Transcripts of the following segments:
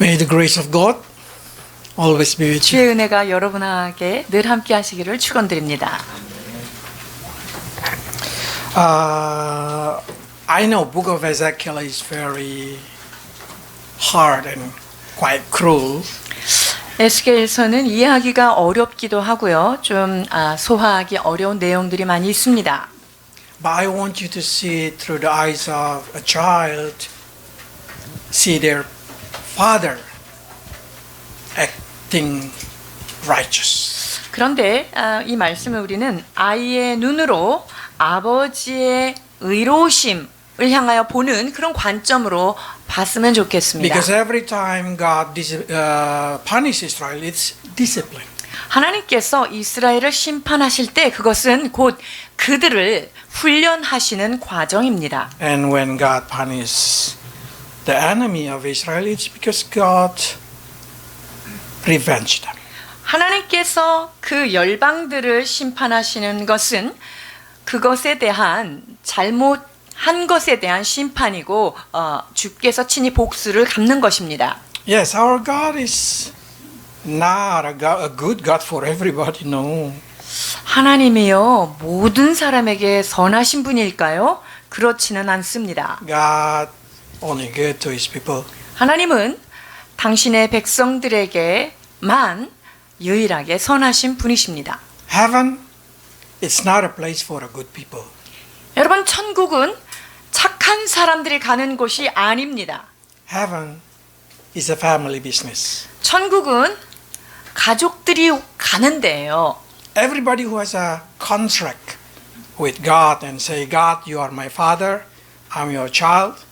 May the grace of God always be with you. 주의 은혜가 여러분에게 늘 함께 하시기를 축원드립니다. I know Book of Ezekiel is very hard and quite cruel. 에스겔서는 이해하기가 어렵기도 하고요. 좀 소화하기 어려운 내용들이 많이 있습니다. But I want you to see it through the eyes of a child, see their father acting righteous. 그런데 이 말씀을 우리는 아이의 눈으로 아버지의 의로우심을 향하여 보는 그런 관점으로 봤으면 좋겠습니다. Because every time God punishes Israel, it's discipline. 하나님께서 이스라엘을 심판하실 때 그것은 곧 그들을 훈련하시는 과정입니다. And when God punishes the enemy of Israel, it's because God revenged them. 하나님께서 그 열방들을 심판하시는 것은 그것에 대한 잘못한 것에 대한 심판이고 주께서 친히 복수를 갚는 것입니다. Yes, our God is not a good God for everybody, no. 하나님이요 모든 사람에게 선하신 분일까요? 그렇지는 않습니다. God only good to his people. 하나님은 당신의 백성들에게만 유일하게 선하신 분이십니다. Heaven is not a place for a good people. 여러분 천국은 착한 사람들이 가는 곳이 아닙니다. Heaven is a family business. 천국은 가족들이 가는 데예요. Everybody who has a contract with God and say, God, you are my father, I'm your child,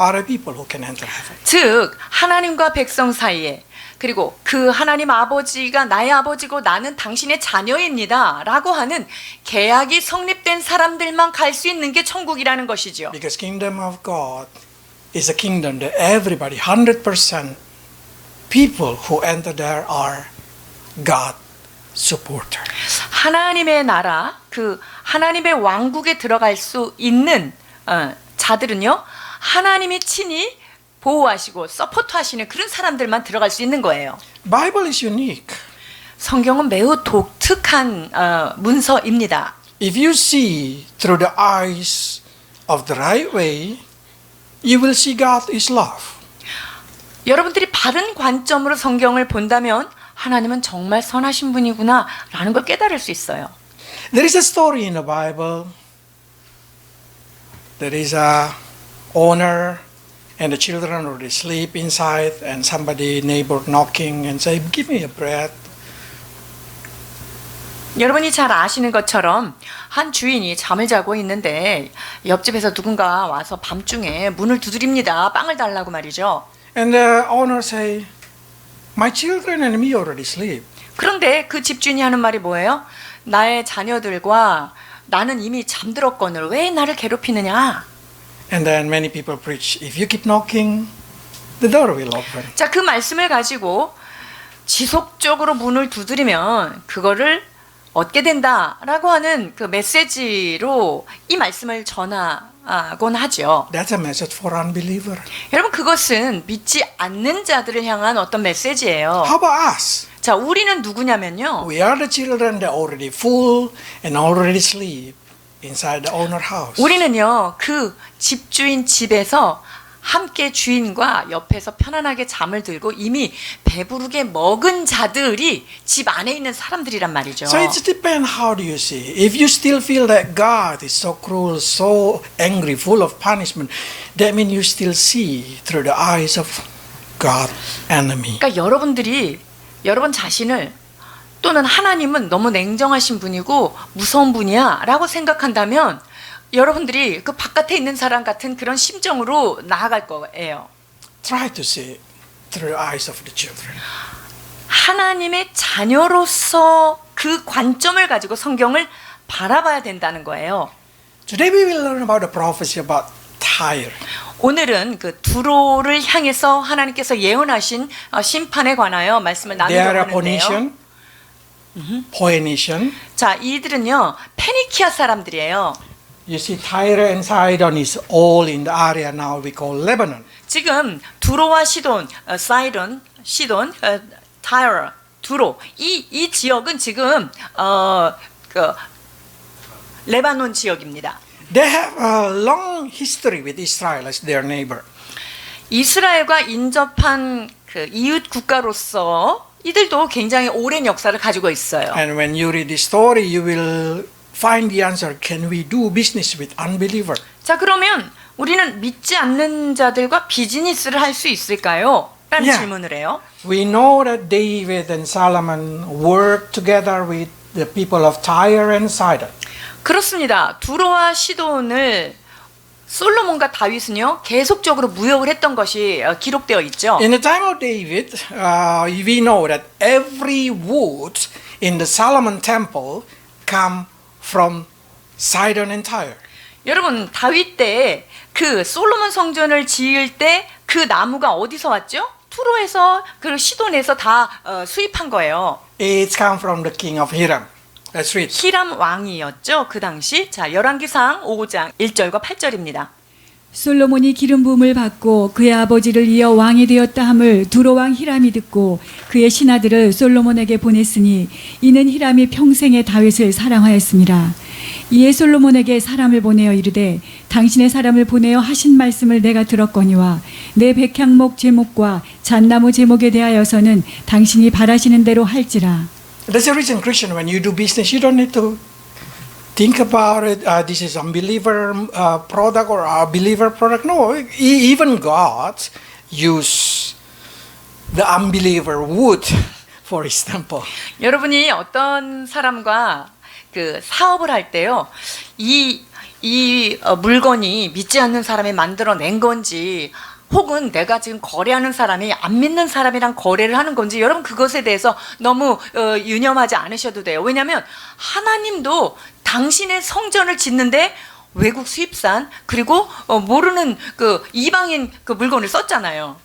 are the people who can enter heaven. 즉 하나님과 백성 사이에 그리고 그 하나님 아버지가 나의 아버지고 나는 당신의 자녀입니다 라고 하는 계약이 성립된 사람들만 갈 수 있는 게 천국이라는 것이죠. Because kingdom of God is a kingdom that everybody, 100% people who enter there are God supporter. 하나님의 나라, 그 하나님의 왕국에 들어갈 수 있는 자들은요 하나님이 친히 보호하시고 서포트하시는 그런 사람들만 들어갈 수 있는 거예요. Bible is unique. 성경은 매우 독특한 문서입니다. If you see through the eyes of the right way, you will see God is love. 여러분들이 바른 관점으로 성경을 본다면 하나님은 정말 선하신 분이구나 라는 걸 깨달을 수 있어요. There is a story in the Bible. There is a owner and the children already sleep inside and somebody neighbor knocking and say, give me a bread. 여러분이 잘 아시는 것처럼 한 주인이 잠을 자고 있는데 옆집에서 누군가 와서 밤중에 문을 두드립니다. 빵을 달라고 말이죠. And the owner say, my children and me already sleep. 그런데 그 집주인이 하는 말이 뭐예요? 나의 자녀들과 나는 이미 잠들었거늘 왜 나를 괴롭히느냐? And then many people preach, if you keep knocking, the door will open. 자, 그 말씀을 가지고 지속적으로 문을 두드리면 그거를 얻게 된다라고 하는 그 메시지로 이 말씀을 전하곤 하죠. That's a message for unbeliever. 여러분 그것은 믿지 않는 자들을 향한 어떤 메시지예요. How about us? 자, 우리는 누구냐면요. We are the children that already full and already sleep inside the owner house. 우리는요 그 집주인 집에서 함께 주인과 옆에서 편안하게 잠을 들고 이미 배부르게 먹은 자들이 집 안에 있는 사람들이란 말이죠. So it depends how do you see. If you still feel that God is so cruel, so angry, full of punishment, that means you still see through the eyes of God enemy. 그러니까 여러분들이 여러분 자신을 또는 하나님은 너무 냉정하신 분이고 무서운 분이야 라고 생각한다면 여러분들이 그 바깥에 있는 사람 같은 그런 심정으로 나아갈 거예요. Try to see through the eyes of the children. 하나님의 자녀로서 그 관점을 가지고 성경을 바라봐야 된다는 거예요. Today we will learn about the prophecy about Tyre. 오늘은 그 두로를 향해서 하나님께서 예언하신 심판에 관하여 말씀을 They are a 나누려고 하는데요. Phoenician. 자, 이들은요 페니키아 사람들이에요. You see, Tyre and Sidon is all in the area now we call Lebanon. 지금 두로와 시돈, 시돈, 타이어, 두로 이 지역은 지금 그 레바논 지역입니다. They have a long history with Israel as their neighbor. 이스라엘과 인접한 그 이웃 국가로서 이들도 굉장히 오랜 역사를 가지고 있어요. And when you read this story, you will find the answer. Can we do business with unbeliever? 자, 그러면 우리는 믿지 않는 자들과 비즈니스를 할 수 있을까요? 라는 Yeah. 질문을 해요. We know that David and Solomon worked together with the people of Tyre and Sidon. 그렇습니다. 두로와 시돈을 솔로몬과 다윗은요 계속적으로 무역을 했던 것이 기록되어 있죠. In the time of David, we know that every wood in the Solomon temple come from Sidon and Tyre. 여러분 다윗 때 그 솔로몬 성전을 지을 때 그 나무가 어디서 왔죠? 투로에서 그리고 시돈에서 다 수입한 거예요. It's come from the king of Hiram. Let's read. 히람 왕이었죠 그 당시. 자, 열왕기상 5장 1절과 8절입니다. 솔로몬이 기름 부음을 받고 그의 아버지를 이어 왕이 되었다 함을 두로 왕 히람이 듣고 그의 신하들을 솔로몬에게 보냈으니 이는 히람이 평생에 다윗을 사랑하였습니다. 이에 솔로몬에게 사람을 보내어 이르되 당신의 사람을 보내어 하신 말씀을 내가 들었거니와 내 백향목 제목과 잣나무 제목에 대하여서는 당신이 바라시는 대로 할지라. That's the reason, Christian, when you do business, you don't need to think about it. This is unbeliever product or a believer product. No, even God used the unbeliever wood for His temple. 여러분이 어떤 사람과 그 사업을 할 때요, 이 물건이 믿지 않는 사람이 만들어낸 건지, 혹은 내가 지금 거래하는 사람이 안 믿는 사람이랑 거래를 하는 건지, 여러분 그것에 대해서 너무 유념하지 않으셔도 돼요. 왜냐하면 하나님도 당신의 성전을 짓는데 외국 수입산 그리고 모르는 그 이방인 그 물건을 썼잖아요.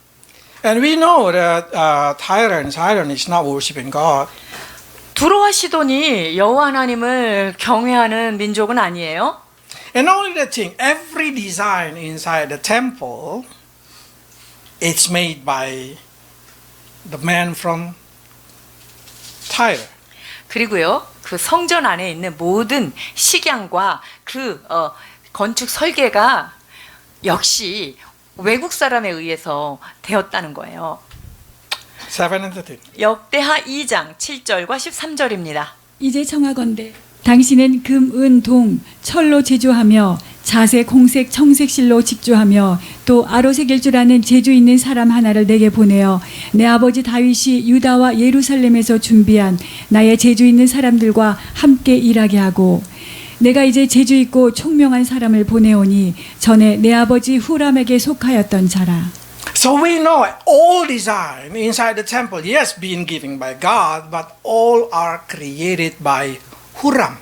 And we know that Tyre and Sidon is not worshiping God. 두로와 시돈이 여호와 하나님을 경외하는 민족은 아니에요. And not only that thing, every design inside the temple, it's made by the man from Tyre. 그리고요, 그 성전 안에 있는 모든 식양과 그 건축 설계가 역시 외국 사람에 의해서 되었다는 거예요. 7 and 13. 역대하 2장 7절과 13절입니다. 이제 청하건대 당신은 금, 은, 동, 철로 제조하며 자색, 홍색, 청색 실로 직조하며 또 아로새길 줄 아는 재주 있는 사람 하나를 내게 보내어 내 아버지 다윗이 유다와 예루살렘에서 준비한 나의 재주 있는 사람들과 함께 일하게 하고 내가 이제 재주 있고 총명한 사람을 보내오니 전에 내 아버지 후람에게 속하였던 자라. So we know all design inside the temple, yes, being given by God, but all are created by Huram.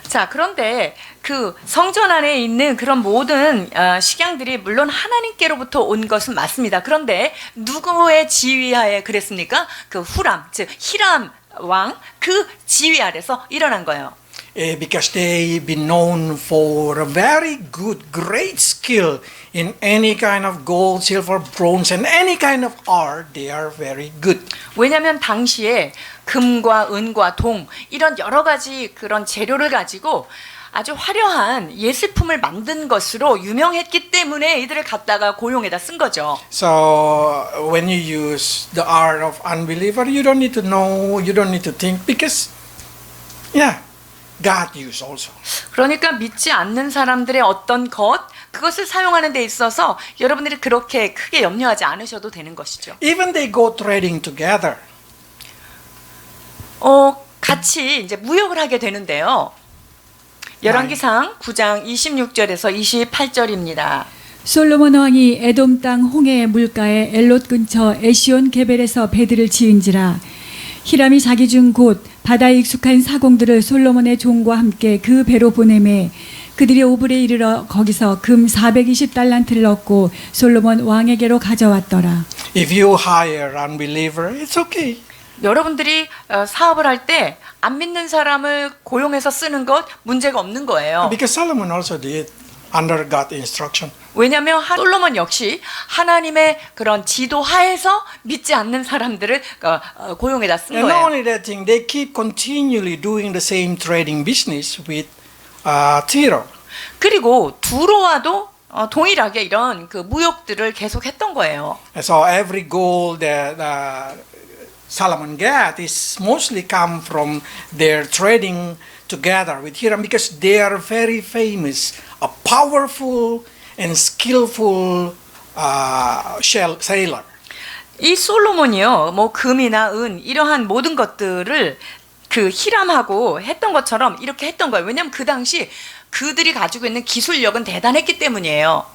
자, 그런데 그 성전 안에 있는 그런 모든 식양들이 물론 하나님께로부터 온 것은 맞습니다. 그런데 누구의 지휘하에 그랬습니까? 그 후람, 즉 히람 왕 그 지휘 아래서 일어난 거예요. Because they've been known for a very good, great skill in any kind of gold, silver, bronze, and any kind of art. They are very good. 왜냐하면 당시에 금과 은과 동 이런 여러 가지 그런 재료를 가지고 아주 화려한 예술품을 만든 것으로 유명했기 때문에 이들을 갖다가 고용에다 쓴 거죠. So when you use the art of unbeliever, you don't need to know, you don't need to think, because, yeah, God used also. 그러니까 믿지 않는 사람들의 어떤 그것을 사용하는 데 있어서 여러분들이 그렇게 크게 염려하지 않으셔도 되는 것이죠. Even they go trading together. 같이 이제 무역을 하게 되는데요. 열왕기상 9장 26절에서 28절입니다. 솔로몬 왕이 에돔 땅 홍해의 물가에 엘롯 근처 에시온 게벨에서 배들을 지은지라. 히람이 자기 중 곧 바다에 익숙한 사공들을 솔로몬의 종과 함께 그 배로 보내매 그들이 오블에 이르러 거기서 금 420달란트를 얻고 솔로몬 왕에게로 가져왔더라. If you hire unbeliever, it's okay. 여러분들이 사업을 할 때 안 믿는 사람을 고용해서 쓰는 것 문제가 없는 거예요. Because Solomon also did under God's instruction. 왜냐하면 솔로몬 역시 하나님의 그런 지도 하에서 믿지 않는 사람들을 고용해다 쓴 And not 거예요. only that thing, they keep continually doing the same trading business with Tyre. 그리고 두로와도 동일하게 이런 그 무역들을 계속했던 거예요. And so every gold that Solomon got is mostly come from their trading together with Hiram because they are very famous, a powerful and skillful sailor. 이 솔로몬이요, 뭐 금이나 은 이러한 모든 것들을 그 히람하고 했던 것처럼 이렇게 했던 거예요. 왜냐하면 그 당시 그들이 가지고 있는 기술력은 대단했기 때문이에요.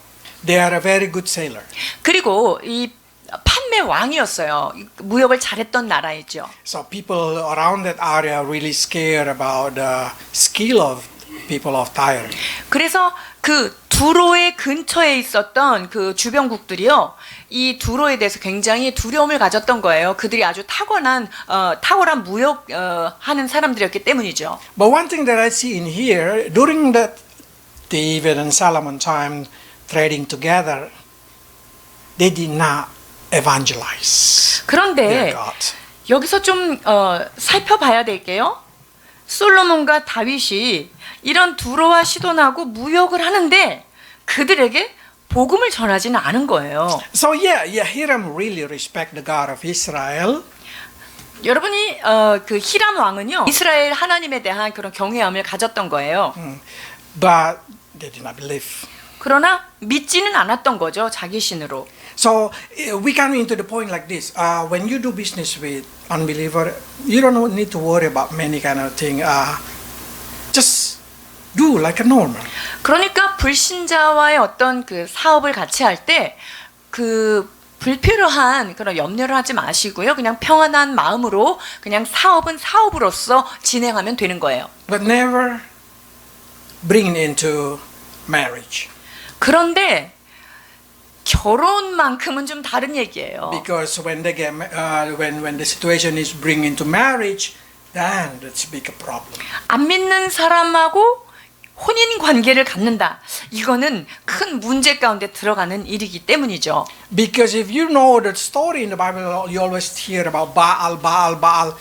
They are a very good sailor. 그리고 이 판매 왕이었어요. 무역을 잘했던 나라이죠. So people around that area are really scared about the skill of people of Tyre. 그래서 그 두로의 근처에 있었던 그 주변국들이요, 이 두로에 대해서 굉장히 두려움을 가졌던 거예요. 그들이 아주 탁월한 무역 하는 사람들이었기 때문이죠. But one thing that I see in here, during that David and Solomon time trading together, they did not evangelize their 그런데 God. 여기서 좀 살펴봐야 될게요. 솔로몬과 다윗이 이런 두로와 시돈하고 무역을 하는데 그들에게 복음을 전하지는 않은 거예요. So Hiram really respect the God of Israel. 여러분이 그 히람 왕은요, 이스라엘 하나님에 대한 그런 경외함을 가졌던 거예요. But they did not believe. 그러나 믿지는 않았던 거죠, 자기 신으로. So we come into the point like this. When you do business with unbeliever, you don't need to worry about many kind of thing. Just do like a normal. 그러니까 불신자와의 어떤 그 사업을 같이 할 때 그 불필요한 그런 염려를 하지 마시고요. 그냥 평안한 마음으로 그냥 사업은 사업으로서 진행하면 되는 거예요. But never bring it into marriage. 그런데 결혼만큼은 좀 다른 얘기예요. Because when they get when the situation is bring into marriage, then that's a big problem. 안 믿는 사람하고 혼인 관계를 갖는다. 이거는 큰 문제 가운데 들어가는 일이기 때문이죠. Because if you know the story in the Bible, you always hear about Baal, Baal, Baal.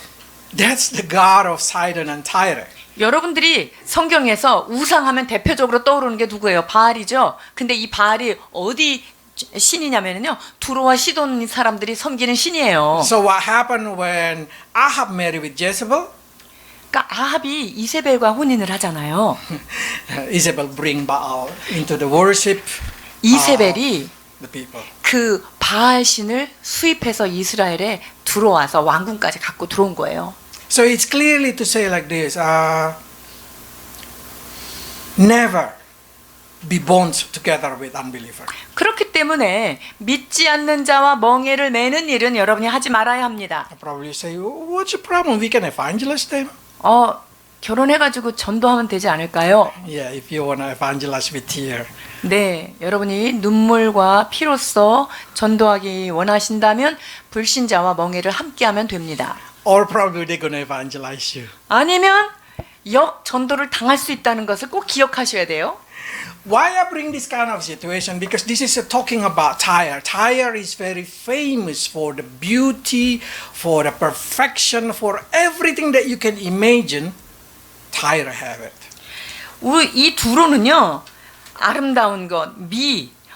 That's the god of Sidon and Tyre. 여러분들이 성경에서 우상하면 대표적으로 떠오르는 게 누구예요? 바알이죠. 근데 이 바알이 어디 신이냐면요, 두로와 시돈 사람들이 섬기는 신이에요. So what happened when Ahab married with Jezebel? 그러니까 아합이 이세벨과 혼인을 하잖아요. Isabel bring Baal into the worship. 이세벨이 The people. 그 바알 신을 수입해서 이스라엘에 들어와서 왕궁까지 갖고 들어온 거예요. So it's clearly to say like this: never be bound together with unbeliever. 그렇기 때문에 믿지 않는 자와 멍에를 매는 일은 여러분이 하지 말아야 합니다. Probably say, what's the problem? We can evangelize them. 결혼해가지고 전도하면 되지 않을까요? Yeah, if you want to evangelize with tear. 네, 여러분이 눈물과 피로써 전도하기 원하신다면 불신자와 멍에를 함께하면 됩니다. Or probably they're going to evangelize you. 아니면 역 전도를 당할 수 있다는 것을 꼭 기억하셔야 돼요. Why I bring this kind of situation? Because this is talking about Tyre. Tyre is very famous for the beauty, for the perfection, for everything that you can imagine. Tyre have it. 이 두로는요, 아름다운 것,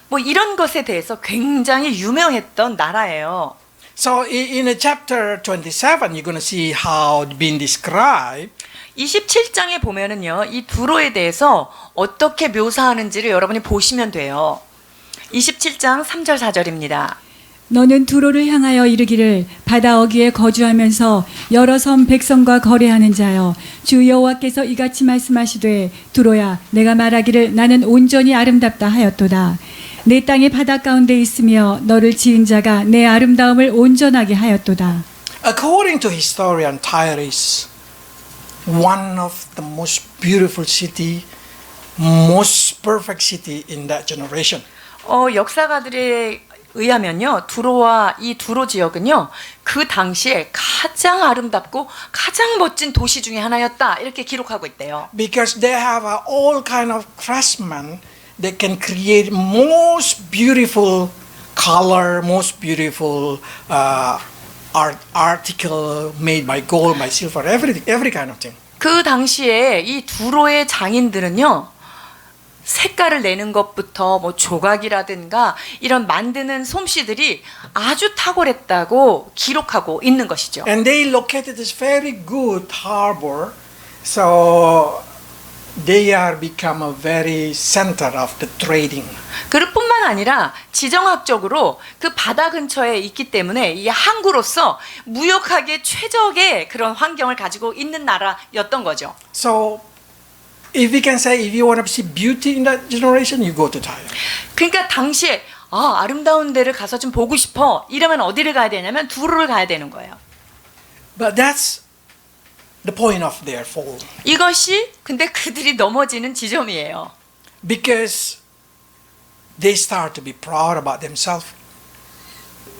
뭐 이런 것에 대해서 굉장히 유명했던 나라예요. So in chapter 27, you're going to see how it's been described. 27장에 보면은요, 이 두로에 대해서 어떻게 묘사하는지를 여러분이 보시면 돼요. 27장 3절 4절입니다. 너는 두로를 향하여 이르기를 바다 어귀에 거주하면서 여러 섬 백성과 거래하는 자여 주 여호와께서 이같이 말씀하시되 두로야 내가 말하기를 나는 온전히 아름답다 하였도다. 내 땅의 바다 가운데 있으며 너를 지은 자가 내 아름다움을 온전하게 하였도다. According to historian, Tyre is one of the most beautiful city, most perfect city in that generation. 역사가들의 의하면요, 두로와 이 두로 지역은요, 그 당시에 가장 아름답고 가장 멋진 도시 중에 하나였다, 이렇게 기록하고 있대요. Because they have all kind of craftsmen that can create most beautiful color, most beautiful article made by gold, by silver, everything, every kind of thing. 그 당시에 이 두로의 장인들은요, 색깔을 내는 것부터 뭐 조각이라든가 이런 만드는 솜씨들이 아주 탁월했다고 기록하고 있는 것이죠. And they located this very good harbor, so they are become a very center of the trading. 그뿐만 아니라 지정학적으로 그 바다 근처에 있기 때문에 이 항구로서 무역하기에 최적의 그런 환경을 가지고 있는 나라였던 거죠. So if we can say if you want to see beauty in that generation, you go to Thailand. 그러니까 당시에 아름다운 데를 가서 좀 보고 싶어 이러면 어디를 가야 되냐면 두로를 가야 되는 거예요. But that's the point of their fall. 이것이 근데 그들이 넘어지는 지점이에요. Because they start to be proud about themselves.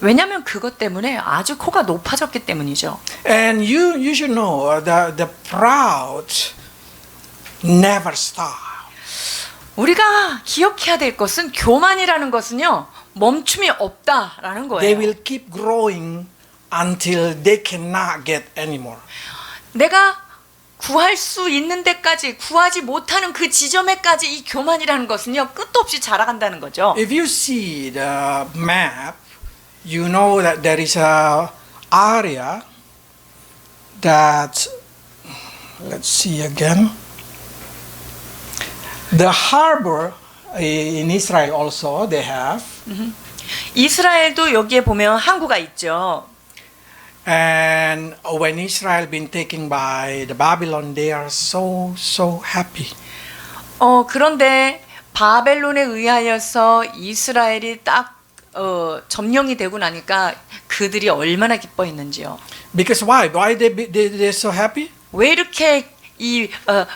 왜냐하면 그것 때문에 아주 코가 높아졌기 때문이죠. And you should know the proud never stop. 우리가 기억해야 될 것은 교만이라는 것은요, 멈춤이 없다라는 They 거예요. will keep growing until they cannot get anymore. 내가 구할 수 있는 데까지 구하지 못하는 그 지점에까지 이 교만이라는 것은요, 끝도 없이 자라간다는 거죠. If you see the map, you know that there is a area that, let's see again, the harbor in Israel also they have, 이스라엘도 여기에 보면 항구가 있죠. and when Israel been taken by the Babylon, they are so happy. 그런데 바벨론에 의하여서 이스라엘이 딱 점령이 되고 나니까 그들이 얼마나 기뻐했는지요. Because why? Why they're so happy? 왜 이렇게 이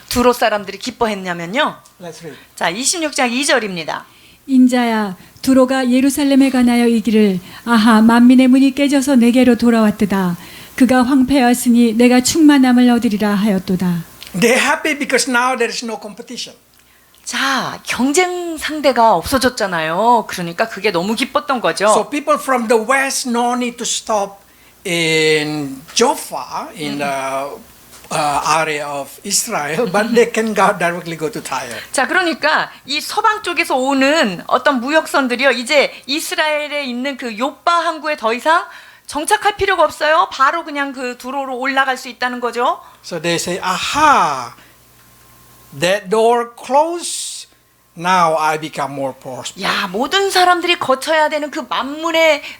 두로 사람들이 기뻐했냐면요. Let's read. 자, 26장 2절입니다. 인자야 두로가 예루살렘에 관하여 이기를 아하 만민의 문이 깨져서 내게로 돌아왔도다. 그가 황폐하였으니 내가 충만함을 얻으리라 하였도다. They're happy because now there is no competition. 자, 경쟁 상대가 없어졌잖아요. 그러니까 그게 너무 기뻤던 거죠. So people from the west no need to stop in Jaffa in the area of Israel, but they can directly go to Tyre. 자, 그러니까 이 서방 쪽에서 오는 어떤 무역선들이요, 이제 이스라엘에 있는 그 요빠 항구에 더 이상 정착할 필요가 없어요. 바로 그냥 그 두로로 올라갈 수 있다는 거죠. So they say, aha, that door closed. Now I become more prosperous. 야, 모든 사람들이 거쳐야 되는 그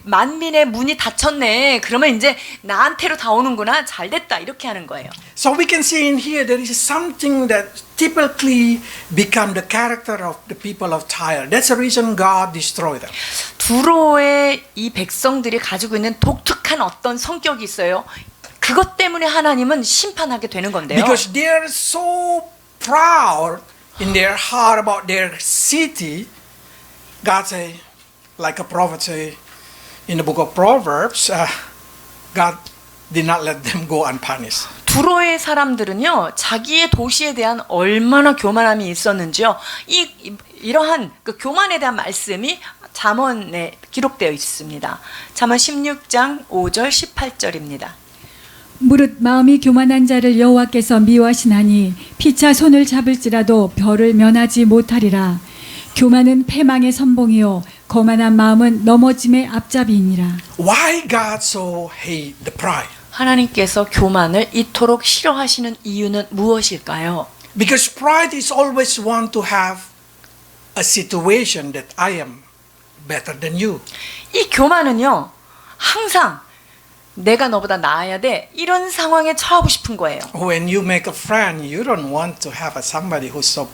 만민의 문이 닫혔네. 그러면 이제 나한테로 다 오는구나. 잘 됐다. 이렇게 하는 거예요. So we can see in here there is something that typically become the character of the people of Tyre. That's the reason God destroyed them. 두로의 이 백성들이 가지고 있는 독특한 어떤 성격이 있어요. 그것 때문에 하나님은 심판하게 되는 건데요. Because they are so proud in their heart about their city, God say, like a prophet say in the book of Proverbs, God did not let them go unpunished. 두로의 사람들은요, 자기의 도시에 대한 얼마나 교만함이 있었는지요. 이러한 그 교만에 대한 말씀이 잠언에 기록되어 있습니다. 잠언 16장 5절 18절입니다. 무릇 마음이 교만한 자를 여호와께서 미워하시나니 피차 손을 잡을지라도 별을 면하지 못하리라. 교만은 패망의 선봉이요 거만한 마음은 넘어짐의 앞잡이이니라. Why God so hate the pride? 하나님께서 교만을 이토록 싫어하시는 이유는 무엇일까요? Because pride is always want to have a situation that I am better than you. 이 교만은요, 항상 내가 너보다 나아야 돼. 이런 상황에 처하고 싶은 거예요. When you make a friend, you don't want to have somebody who's so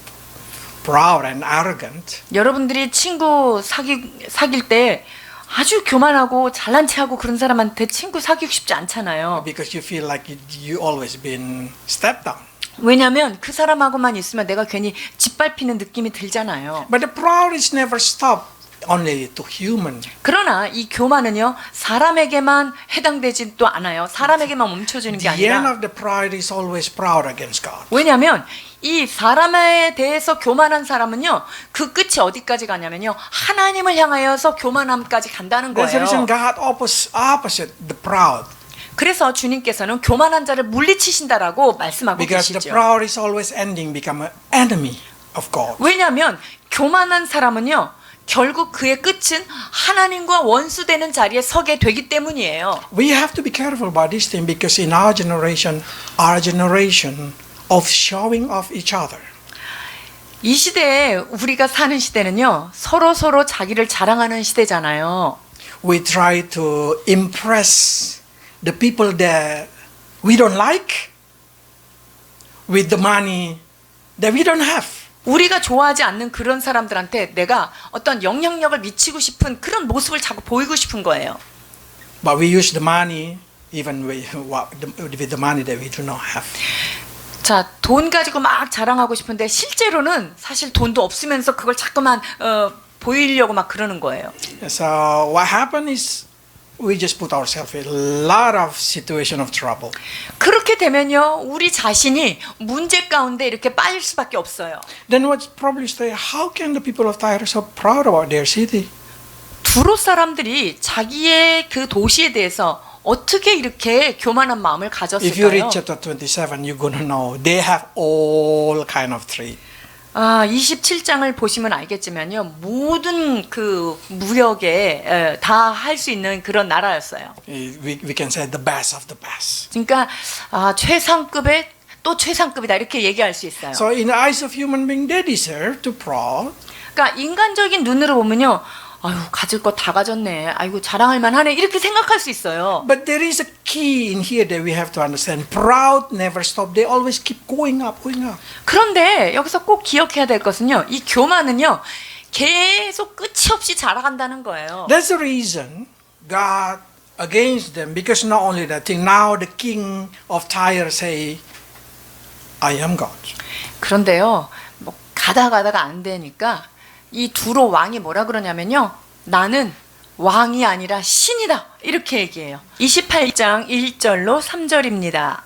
proud and arrogant. 여러분들이 친구 사귈 때 아주 교만하고 잘난 체하고 그런 사람한테 친구 사귀고 싶지 않잖아요. Because you feel like you always been stepped down. 왜냐하면 그 사람하고만 있으면 내가 괜히 짓밟히는 느낌이 들잖아요. But the proud is never stop only to human. 그러나 이 교만은요, 사람에게만 해당되진 또 않아요. 사람에게만 멈춰주는 게 The end 아니라. of the pride is always proud against God. 왜냐하면 이 사람에 대해서 교만한 사람은요, 그 끝이 어디까지 가냐면요, 하나님을 향하여서 교만함까지 간다는 That's the reason 거예요. God opposite the proud. 그래서 주님께서는 교만한 자를 물리치신다라고 말씀하고 Because the 계시죠. proud is always ending become an enemy of God. 왜냐하면 교만한 사람은요, 결국 그의 끝은 하나님과 원수되는 자리에 서게 되기 때문이에요. We have to be careful about this thing because in our generation of showing off each other. 이 시대에 우리가 사는 시대는요, 서로 자기를 자랑하는 시대잖아요. We try to impress the people that we don't like with the money that we don't have. 우리가 좋아하지 않는 그런 사람들한테 내가 어떤 영향력을 미치고 싶은 그런 모습을 자꾸 보이고 싶은 거예요. But we use the money even with the money that we do not have. 자, 돈 가지고 막 자랑하고 싶은데 실제로는 사실 돈도 없으면서 그걸 자꾸만 보이려고 막 그러는 거예요. So what happened is we just put ourselves in a lot of situation of trouble. 그렇게 되면요, 우리 자신이 문제 가운데 이렇게 빠질 수밖에 없어요. Then what's probably say, how can the people of Tyre so proud about their city? 두로 사람들이 자기의 그 도시에 대해서 어떻게 이렇게 교만한 마음을 If you read 가졌을까요? chapter 27, you're gonna know they have all kind of trade. 27장을 보시면 알겠지만요, 모든 그 무역에 다 할 수 있는 그런 나라였어요. We can say the best of the best. 그러니까 최상급의 또 최상급이다 이렇게 얘기할 수 있어요. So in the eyes of human being, they deserve to proud. 그러니까 인간적인 눈으로 보면요, 아유 가질 거 다 가졌네, 아이고 자랑할 만하네 이렇게 생각할 수 있어요. But there is a key in here that we have to understand. Proud never stop. They always keep going up, going up. 그런데 여기서 꼭 기억해야 될 것은요, 이 교만은요 계속 끝이 없이 자라간다는 거예요. That's the reason God against them. Because not only that thing, now the king of Tyre say, I am God. 그런데요, 뭐 가다가 안 되니까 이 두로 왕이 뭐라 그러냐면요, 나는 왕이 아니라 신이다 이렇게 얘기해요. 28장 1절로 3절입니다.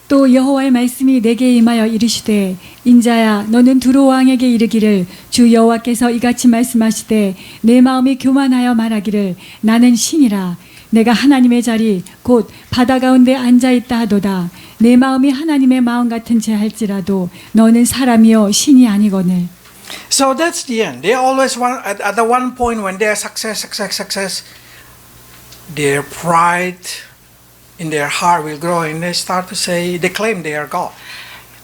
또 여호와의 말씀이 내게 임하여 이르시되 인자야 너는 두로 왕에게 이르기를 주 여호와께서 이같이 말씀하시되 내 마음이 교만하여 말하기를 나는 신이라 내가 하나님의 자리 곧 바다 가운데 앉아 있다 하도다 내 마음이 하나님의 마음 같은 체 할지라도 너는 사람이요 신이 아니거늘. So that's the end. They always want, at the one point when they are success, their pride in their heart will grow and they start to say, they claim they are God.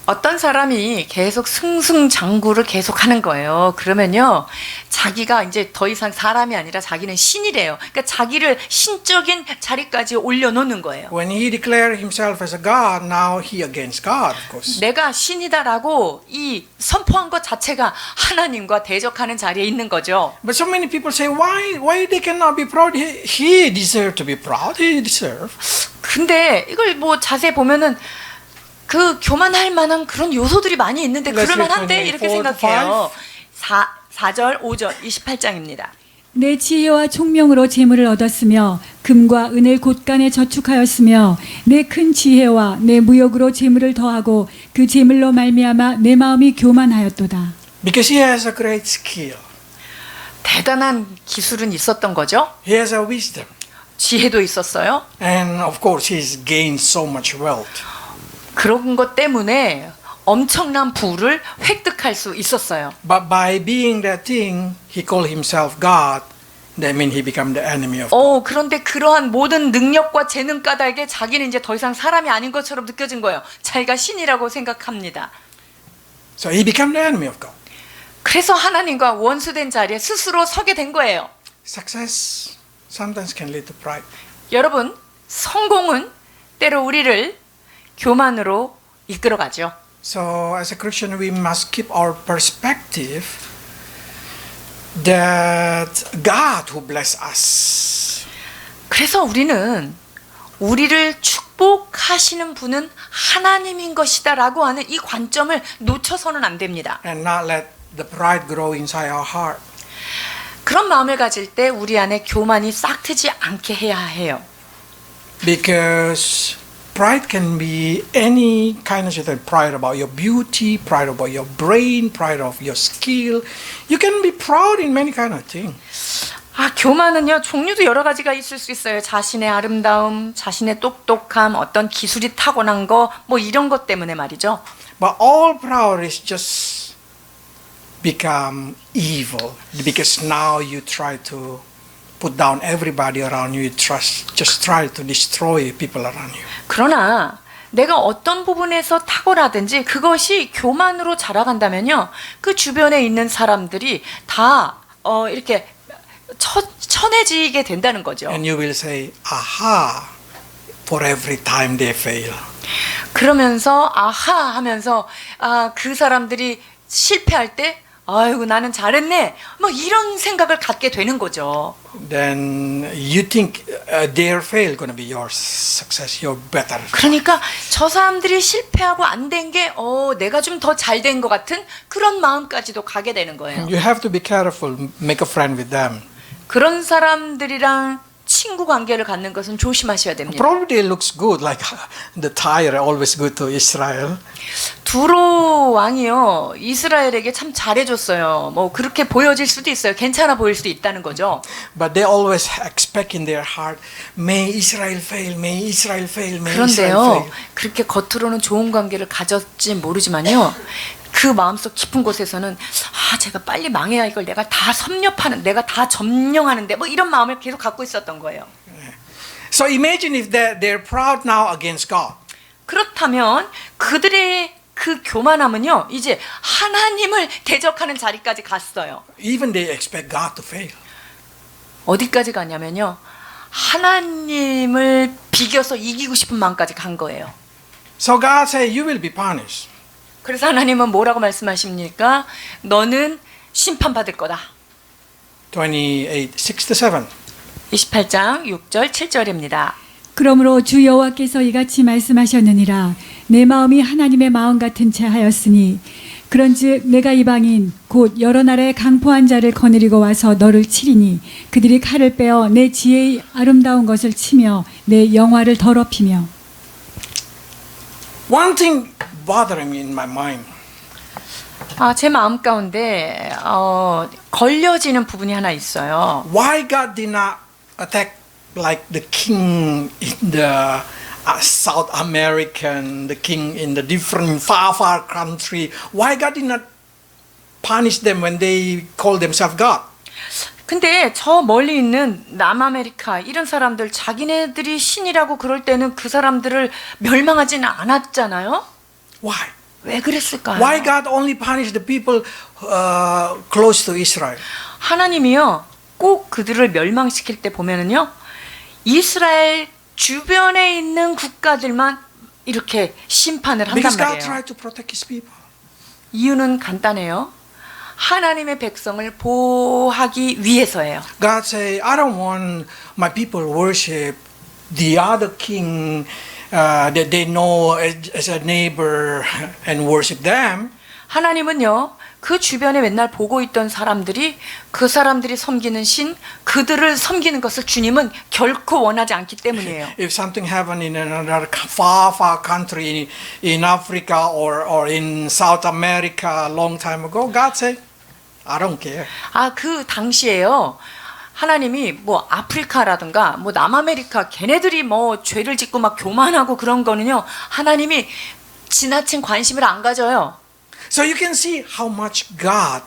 어떤 사람이 계속 승승장구를 계속 하는 거예요. 그러면요, 자기가 이제 더 이상 사람이 아니라 자기는 신이래요. 그러니까 자기를 신적인 자리까지 올려놓는 거예요. When he declared himself as a God, now he against God, of course. 내가 신이다라고 이 선포한 것 자체가 하나님과 대적하는 자리에 있는 거죠. But so many people say, why they cannot be proud? He deserved to be proud. He deserved. 근데 이걸 뭐 자세히 보면은 그 교만할 만한 그런 요소들이 많이 있는데 Let's 그럴만한데 read 이렇게 24 to 생각해요. 4절 5절 28장입니다. 내 지혜와 총명으로 재물을 얻었으며 금과 은을 곳간에 저축하였으며 내 큰 지혜와 내 무역으로 재물을 더하고 그 재물로 말미암아 내 마음이 교만하였도다. Because he has a great skill. 대단한 기술은 있었던 거죠. He has a wisdom. 지혜도 있었어요. And of course, he's gained so much wealth. 그런 것 때문에 엄청난 부를 획득할 수 있었어요. But by being that thing, he called himself God. That means he became the enemy of God. 그런데 그러한 모든 능력과 재능 까닭에 자기는 이제 더 이상 사람이 아닌 것처럼 느껴진 거예요. 자기가 신이라고 생각합니다. So he became the enemy of God. 그래서 하나님과 원수된 자리에 스스로 서게 된 거예요. Success sometimes can lead to pride. 여러분, 성공은 때로 우리를 교만으로 이끌어가죠. So as a Christian, we must keep our perspective that God who bless us. 그래서 우리는 우리를 축복하시는 분은 하나님인 것이다라고 하는 이 관점을 놓쳐서는 안 됩니다. And not let the pride grow inside our heart. 그런 마음을 가질 때 우리 안에 교만이 싹 트지 않게 해야 해요. Because pride can be any kind of thing. Pride about your beauty, pride about your brain, pride of your skill. You can be proud in many kind of things. 교만은요, 종류도 여러 가지가 있을 수 있어요. 자신의 아름다움, 자신의 똑똑함, 어떤 기술이 타고난 거, 뭐 이런 것 때문에 말이죠. But all proud is just become evil because now you try to put down everybody around you. Just try to destroy people around you. 그러나 내가 어떤 부분에서 탁월하든지 그것이 교만으로 자라간다면요, 그 주변에 있는 사람들이 다 이렇게 천해지게 된다는 거죠. And you will say, aha, for every time they fail. 그러면서 아하 하면서 그 사람들이 실패할 때 아이고 나는 잘했네, 뭐 이런 생각을 갖게 되는 거죠. Then you think their fail going to be your success, your better. 그러니까 저 사람들이 실패하고 안 된 게 내가 좀 더 잘 된 것 같은 그런 마음까지도 가게 되는 거예요. You have to be careful, make a friend with them. 그런 사람들이랑 친구 관계를 갖는 것은 조심하셔야 됩니다. Probably it looks good, like the Tyre always go to Israel. 두로 왕이요, 이스라엘에게 참 잘해줬어요. 뭐 그렇게 보여질 수도 있어요. 괜찮아 보일 수도 있다는 거죠. But they always expect in their heart, may Israel fail, may Israel fail, may Israel 그런데요, fail. 그렇게 겉으로는 좋은 관계를 가졌지 모르지만요, 그 마음속 깊은 곳에서는 제가 빨리 망해야 이걸 내가 다 섭렵하는, 내가 다 점령하는데 뭐 이런 마음을 계속 갖고 있었던 거예요. So imagine if they're proud now against God. 그렇다면 그들의 그 교만함은요, 이제 하나님을 대적하는 자리까지 갔어요. Even they expect God to fail. 어디까지 가냐면요, 하나님을 비겨서 이기고 싶은 마음까지 간 거예요. So God said, you will be punished. 그래서 하나님은 뭐라고 말씀하십니까? 너는 심판받을 거다. 28, 6-7. 28장 6절 7절입니다. 그러므로 주 여호와께서 이같이 말씀하셨느니라. 내 마음이 하나님의 마음 같은 채 하였으니 그런즉 내가 이방인 곧 여러 나라의 강포한 자를 거느리고 와서 너를 치리니 그들이 칼을 빼어 내 지혜의 아름다운 것을 치며 내 영화를 더럽히며. One thing bothering me in my mind. 제 마음 가운데 걸려지는 부분이 하나 있어요. Why God did not attack like the king in the South American, the king in the different far country? Why God did not punish them when they call themselves God? 근데 저 멀리 있는 남아메리카 이런 사람들, 자기네들이 신이라고 그럴 때는 그 사람들을 멸망하지는 않았잖아요. Why? 왜 그랬을까요? Why God only punished the people close to Israel? 하나님이요, 꼭 그들을 멸망시킬 때 보면은요, 이스라엘 주변에 있는 국가들만 이렇게 심판을 한단 Because God 말이에요. tried to protect His people. 이유는 간단해요. 하나님의 백성을 보호하기 위해서예요. God say, I don't want my people worship the other king that they know as a neighbor and worship them. 하나님은요, 그 주변에 맨날 보고 있던 사람들이, 그 사람들이 섬기는 신, 그들을 섬기는 것을 주님은 결코 원하지 않기 때문이에요. If something happened in another far country in Africa or in South America a long time ago, God said, I don't care. 그 당시에요, 하나님이 뭐 아프리카라든가 뭐 남아메리카 걔네들이 뭐 죄를 짓고 막 교만하고 그런 거는요, 하나님이 지나친 관심을 안 가져요. So you can see how much God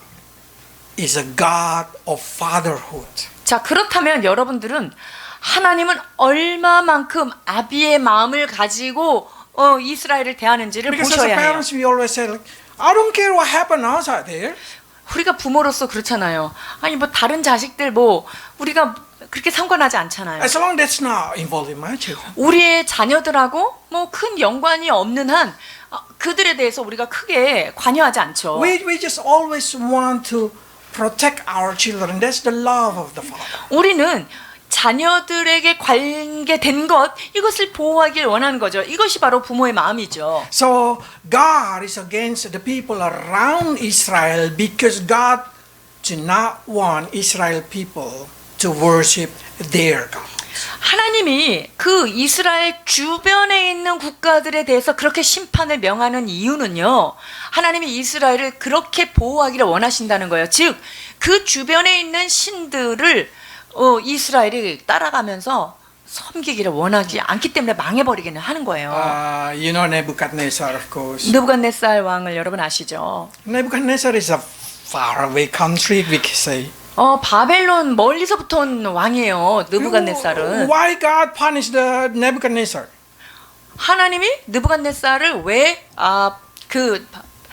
is a God of fatherhood. 자, 그렇다면 여러분들은 하나님은 얼마만큼 아비의 마음을 가지고 이스라엘을 대하는지를 Because as a 보셔야 해요. parents, we always say, like, I don't care what happened outside there. 우리가 부모로서 그렇잖아요. 아니 뭐 다른 자식들 뭐 우리가 그렇게 상관하지 않잖아요. As long as that's not involved in my children. 우리의 자녀들하고 뭐 큰 연관이 없는 한 그들에 대해서 우리가 크게 관여하지 않죠. We just always want to protect our children. That's the love of the Father. 우리는 자녀들에게 관계된 것, 이것을 보호하길 원하는 거죠. 이것이 바로 부모의 마음이죠. So God is against the people around Israel because God do not want Israel people to worship their God. 하나님이 그 이스라엘 주변에 있는 국가들에 대해서 그렇게 심판을 명하는 이유는요. 하나님이 이스라엘을 그렇게 보호하기를 원하신다는 거예요. 즉, 그 주변에 있는 신들을 이스라엘이 따라가면서 섬기기를 원하지 않기 때문에 망해버리기는 하는 거예요. You know Nebuchadnezzar, of course. 느부갓네살 왕을 여러분 아시죠? Nebuchadnezzar is a faraway country, we can say. 바벨론 멀리서부터 온 왕이에요. 느부갓네살은. Why God punished the Nebuchadnezzar? 하나님이 느부갓네살을 왜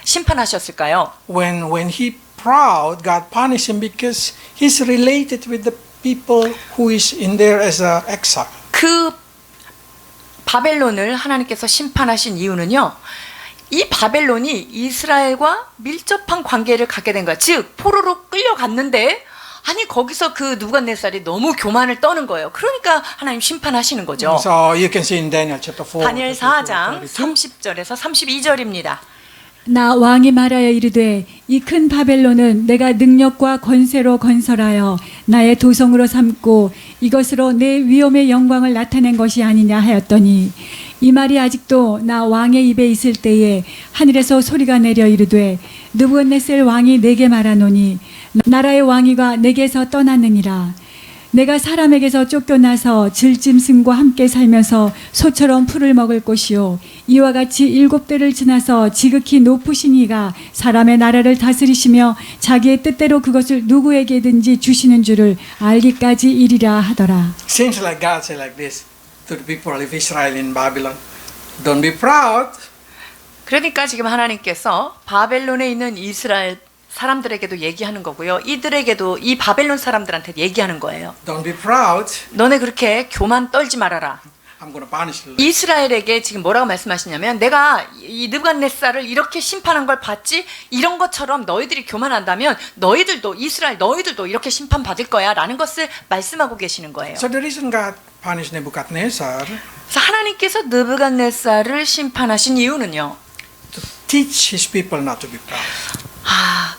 심판하셨을까요? When he proud, God punished him because he's related with the people who is in there as a exile. 그 바벨론을 하나님께서 심판하신 이유는요. 이 바벨론이 이스라엘과 밀접한 관계를 갖게 된 거야. 즉 포로로 끌려갔는데 아니 거기서 그 느부갓네살이 너무 교만을 떠는 거예요. 그러니까 하나님 심판하시는 거죠. So you can see in Daniel chapter 4. 다니엘 4장 30절에서 32절입니다. 나 왕이 말하여 이르되 이 큰 바벨론은 내가 능력과 권세로 건설하여 나의 도성으로 삼고 이것으로 내 위엄의 영광을 나타낸 것이 아니냐 하였더니 이 말이 아직도 나 왕의 입에 있을 때에 하늘에서 소리가 내려 이르되 느부갓네살 왕이 내게 말하노니 나라의 왕위가 내게서 떠났느니라. 내가 사람에게서 쫓겨나서 들짐승과 함께 살면서 소처럼 풀을 먹을 것이요 이와 같이 7대를 지나서 지극히 높으신 이가 사람의 나라를 다스리시며 자기의 뜻대로 그것을 누구에게든지 주시는 줄을 알기까지 이리라 하더라. Seems like God said like this to the people of Israel in Babylon. Don't be proud. 그러니까 지금 하나님께서 바벨론에 있는 이스라엘 사람들에게도 얘기하는 거고요. 이들에게도 이 바벨론 사람들한테 얘기하는 거예요. Don't be proud. 너네 그렇게 교만 떨지 말아라. I'm going to punish you. 이스라엘에게 지금 뭐라고 말씀하시냐면 내가 이 느부갓네살을 이렇게 심판한 걸 봤지 이런 것처럼 너희들이 교만한다면 너희들도 이스라엘 너희들도 이렇게 심판받을 거야 라는 것을 말씀하고 계시는 거예요. So the reason God punished Nebuchadnezzar 그래서 하나님께서 느부갓네살을 심판하신 이유는요. to teach his people not to be proud.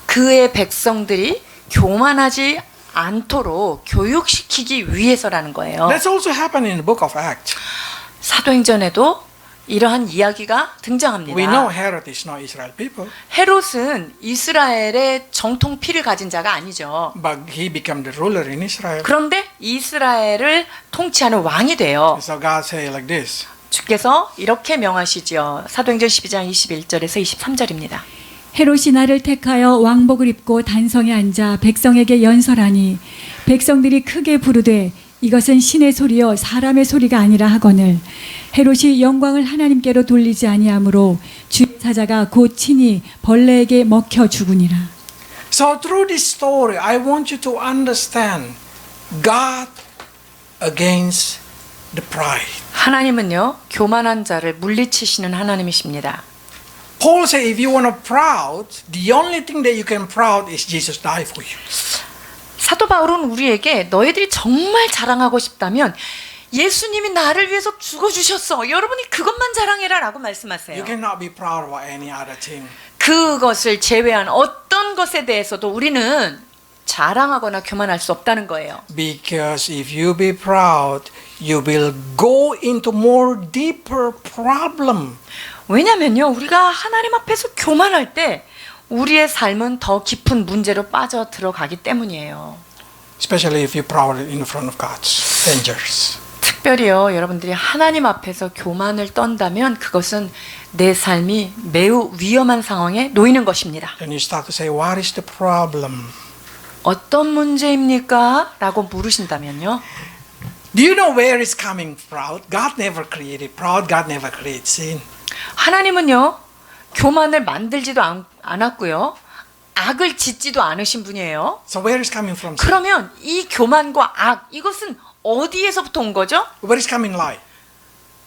그의 백성들이 교만하지 않도록 교육시키기 위해서라는 거예요. That's also happened in the book of Acts. 사도행전에도 이러한 이야기가 등장합니다. We know Herod is not Israel people, 헤롯은 이스라엘의 정통 피를 가진 자가 아니죠. but he became the ruler in Israel. 그런데 이스라엘을 통치하는 왕이 돼요. So God say like this. 주께서 이렇게 명하시죠. 사도행전 12장 21절에서 23절입니다. 헤롯이 나를 택하여 왕복을 입고 단성에 앉아 백성에게 연설하니 백성들이 크게 부르되 이것은 신의 소리요 사람의 소리가 아니라 하거늘 헤롯이 영광을 하나님께로 돌리지 아니하므로 주의 사자가 곧 친히 벌레에게 먹혀 죽으니라. So through this story, I want you to understand God against the pride. 하나님은요 교만한 자를 물리치시는 하나님이십니다. Paul said, if you want to proud, the only thing that you can proud is Jesus died for you. 사도 바울은 우리에게 너희들이 정말 자랑하고 싶다면 예수님이 나를 위해서 죽어주셨어. 여러분이 그것만 자랑해라 라고 말씀하세요. You cannot be proud about any other thing. 그것을 제외한 어떤 것에 대해서도 우리는 자랑하거나 교만할 수 없다는 거예요. Because if you be proud, you will go into more deeper problem. 왜냐면요, 우리가 하나님 앞에서 교만할 때 우리의 삶은 더 깊은 문제로 빠져 들어가기 때문이에요. Especially if you proud in front of God's angels. 특별히요, 여러분들이 하나님 앞에서 교만을 떤다면 그것은 내 삶이 매우 위험한 상황에 놓이는 것입니다. Then you start to say, what is the problem? 어떤 문제입니까? 라고 물으신다면요. Do you know where is coming proud? God never created proud. God never created sin. 하나님은요, 교만을 만들지도 않았고요. 악을 짓지도 않으신 분이에요. So where is coming from sin? 그러면 이 교만과 악, 이것은 어디에서부터 온 거죠? Where is coming lie?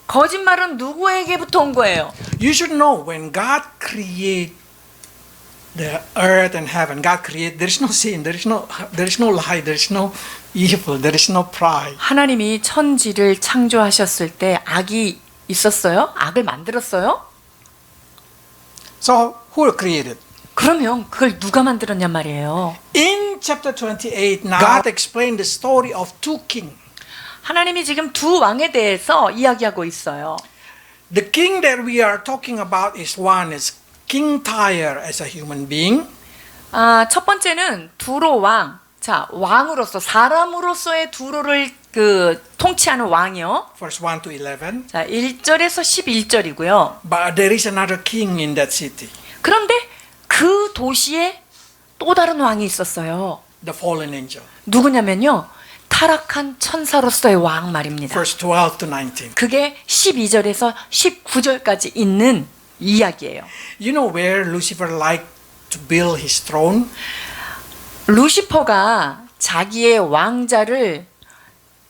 거짓말은 누구에게부터 온 거예요? You should know when God created the earth and heaven, God created, there is no sin, there is no lie, there is no evil, there is no pride. 하나님이 천지를 창조하셨을 때 악이 있었어요? 악을 만들었어요? So who created? 그러면 그걸 누가 만들었냔 말이에요. In chapter 28, now God explained the story of two kings. 하나님이 지금 두 왕에 대해서 이야기하고 있어요. The king that we are talking about is one is King Tyre as a human being. 첫 번째는 두로 왕. 자, 왕으로서 사람으로서의 두로를 통치하는 왕이요. Verse 1 to 11. 자, 1절에서 11절이고요. But there is another king in that city, 그런데 그 도시에 또 다른 왕이 있었어요. the fallen angel. 누구냐면요. 타락한 천사로서의 왕 말입니다. Verse 12 to 19. 그게 12절에서 19절까지 있는 이야기예요. You know where Lucifer liked to build his throne? 루시퍼가 자기의 왕자를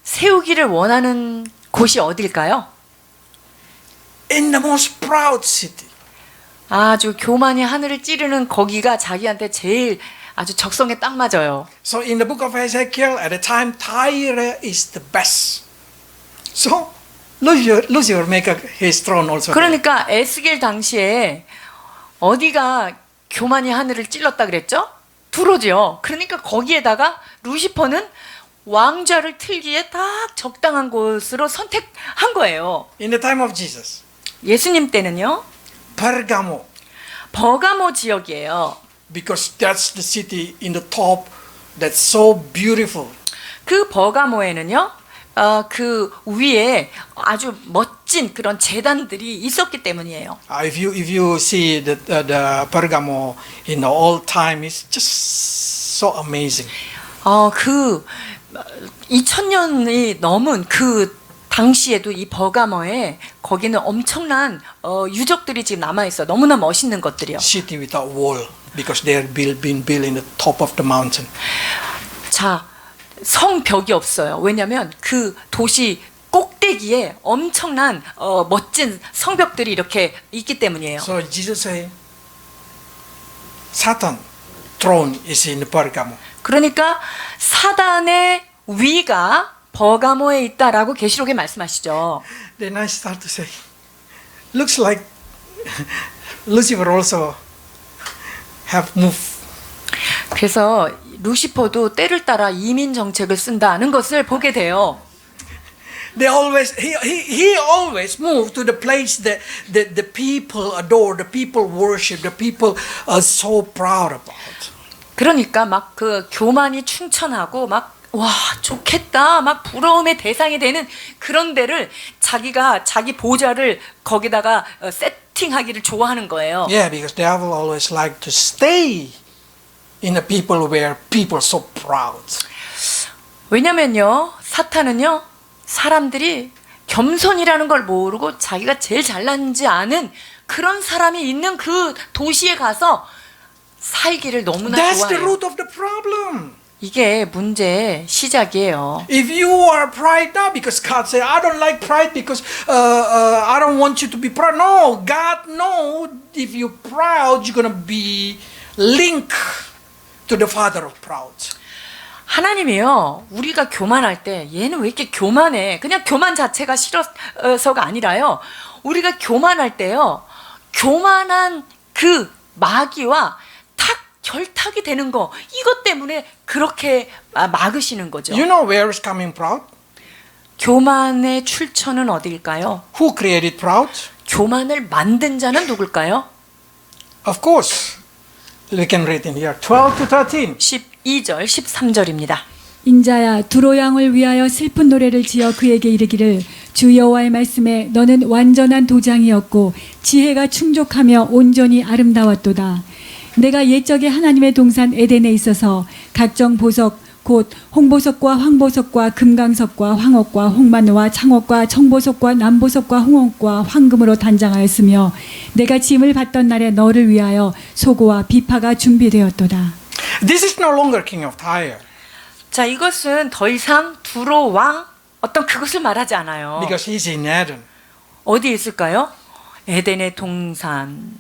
세우기를 원하는 곳이 어딜까요? In the most proud city. 아주 교만이 하늘을 찌르는 거기가 자기한테 제일 아주 적성에 딱 맞아요. So in the book of Ezekiel, at the time, Tyre is the best. So Lucifer make his throne also. 그러니까 에스겔 당시에 어디가 교만이 하늘을 찔렀다 그랬죠? 두로지요. 그러니까 거기에다가 루시퍼는 왕좌를 틀기에 딱 적당한 곳으로 선택한 거예요. In the time of Jesus, 예수님 때는요. Pergamo, 버가모 지역이에요. because that's the city in the top that's so beautiful. 그 버가모에는요. 그 위에 아주 멋진 그런 제단들이 있었기 때문이에요. If you see the Pergamo in the old time, it's just so amazing. 그 2000년이 넘은 그 당시에도 이 버가모에 거기는 엄청난 유적들이 지금 남아 있어. 너무나 멋있는 것들이요. City without wall, because they are been built in the top of the mountain. 자, 성벽이 없어요. 왜냐하면 그 도시 꼭대기에 엄청난 멋진 성벽들이 이렇게 있기 때문이에요. So Jesus say, Satan throne is in Pergamo. 그러니까 사단의 위가 버가모에 있다라고 계시록에 말씀하시죠. Then I start to say, looks like Lucifer also have moved. 그래서 루시퍼도 때를 따라 이민 정책을 쓴다는 것을 보게 돼요. They always he always moved to the place that the people adore, the people worship, the people are so proud about. 그러니까 막 그 교만이 충천하고 막 와 좋겠다 막 부러움의 대상이 되는 그런 데를 자기가 자기 보좌를 거기다가 세팅하기를 좋아하는 거예요. Yeah, because devil always like to stay in the people where people are so proud. 왜냐면요 사탄은요 사람들이 겸손이라는 걸 모르고 자기가 제일 잘난지 아는 그런 사람이 있는 그 도시에 가서 살기를 너무나 That's the 좋아해요. root of the problem. 이게 문제의 시작이에요. If you are pride now, because God said, I don't like pride because I don't want you to be proud. No, God knows if you're proud, you're going to be linked to the father of proud. 하나님이요 우리가 교만할 때 얘는 왜 이렇게 교만해 그냥 교만 자체가 싫어서가 아니라요 우리가 교만할 때요 교만한 그 마귀와 탁 결탁이 되는 거 이것 때문에 그렇게 막으시는 거죠. You know where is coming proud? 교만의 출처는 어디일까요? Who created proud? 교만을 만든 자는 누굴까요? Of course. We can read in here 12 to 13. 12절 13절입니다. 인자야 두로 양을 위하여 슬픈 노래를 지어 그에게 이르기를 주 여호와의 말씀에 너는 완전한 도장이었고 지혜가 충족하며 온전히 아름다웠도다. 내가 옛적에 하나님의 동산 에덴에 있어서 각종 보석 곧 홍보석과 황보석과 금강석과 황옥과 홍마노와 창옥과 청보석과 남보석과 홍옥과 황금으로 단장하였으며 내가 짐을 받던 날에 너를 위하여 소고와 비파가 준비되었도다. This is no longer king of Tyre 자 이것은 더 이상 두로 왕 어떤 그것을 말하지 않아요. because he's in Eden. 어디에 있을까요? 에덴의 동산.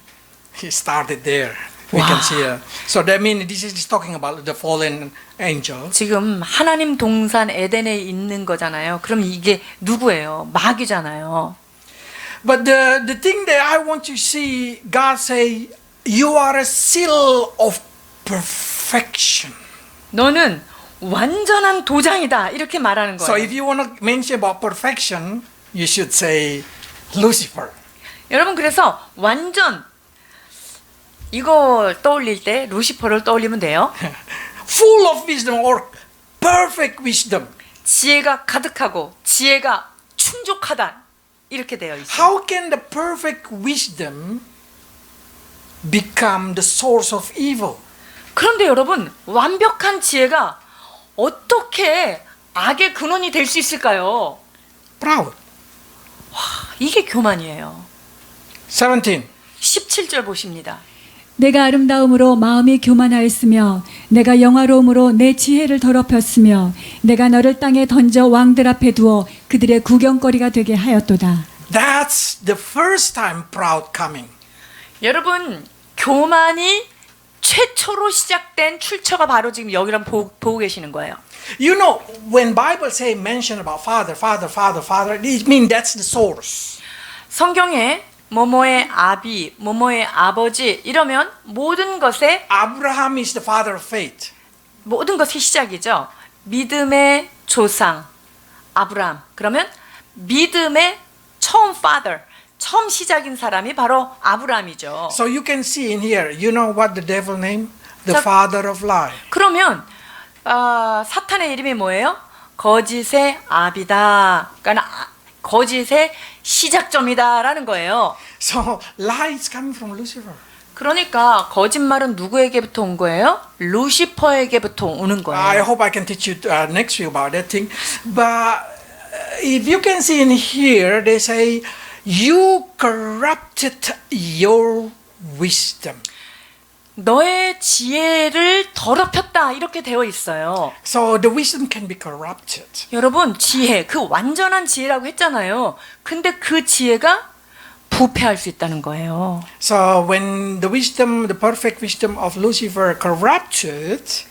He started there. We Wow. can see. So that means this is talking about the fallen angel. 지금 하나님 동산 에덴에 있는 거잖아요. 그럼 이게 누구예요? 마귀잖아요. But the thing that I want to see, God say, You are a seal of perfection. 너는 완전한 도장이다. 이렇게 말하는 So 거예요. if you want to mention about perfection, you should say Lucifer. 여러분 그래서 완전 이거 떠올릴 때 루시퍼를 떠올리면 돼요. Full of wisdom or perfect wisdom. 지혜가 가득하고 지혜가 충족하다. 이렇게 되어 있어요. How can the perfect wisdom become the source of evil? 그런데 여러분 완벽한 지혜가 어떻게 악의 근원이 될 수 있을까요? Proud. 이게 교만이에요. 17. 17절 보십니다. 내가 아름다움으로 마음이 교만하였으며 내가 영화로움으로 내 지혜를 더럽혔으며 내가 너를 땅에 던져 왕들 앞에 두어 그들의 구경거리가 되게 하였도다. That's the first time proud coming. 여러분 교만이 최초로 시작된 출처가 바로 지금 여기랑 보고 계시는 거예요. You know, when Bible say mention about father, father, father, father, it means that's the source. 성경에 뭐뭐의 아비, 뭐뭐의 아버지 이러면 모든 것의 Abraham is the father of faith. 모든 것의 시작이죠. 믿음의 조상 아브라함. 그러면 믿음의 처음 father, 처음 시작인 사람이 바로 아브라함이죠. So you can see in here, you know what the devil name? The 자, father of lie. 그러면 사탄의 이름이 뭐예요? 거짓의 아비다. 그러니까 거짓의 시작점이다라는 거예요. So lie is coming from Lucifer. 그러니까 거짓말은 누구에게부터 온 거예요? 루시퍼에게부터 오는 I 거예요. hope I can teach you next week about that thing. But if you can see in here, they say, you corrupted your wisdom. 너의 지혜를 더럽혔다 이렇게 되어 있어요. So the wisdom can be corrupted. 여러분 지혜 그 완전한 지혜라고 했잖아요. 근데 그 지혜가 부패할 수 있다는 거예요. So when the wisdom, the perfect wisdom of Lucifer corrupted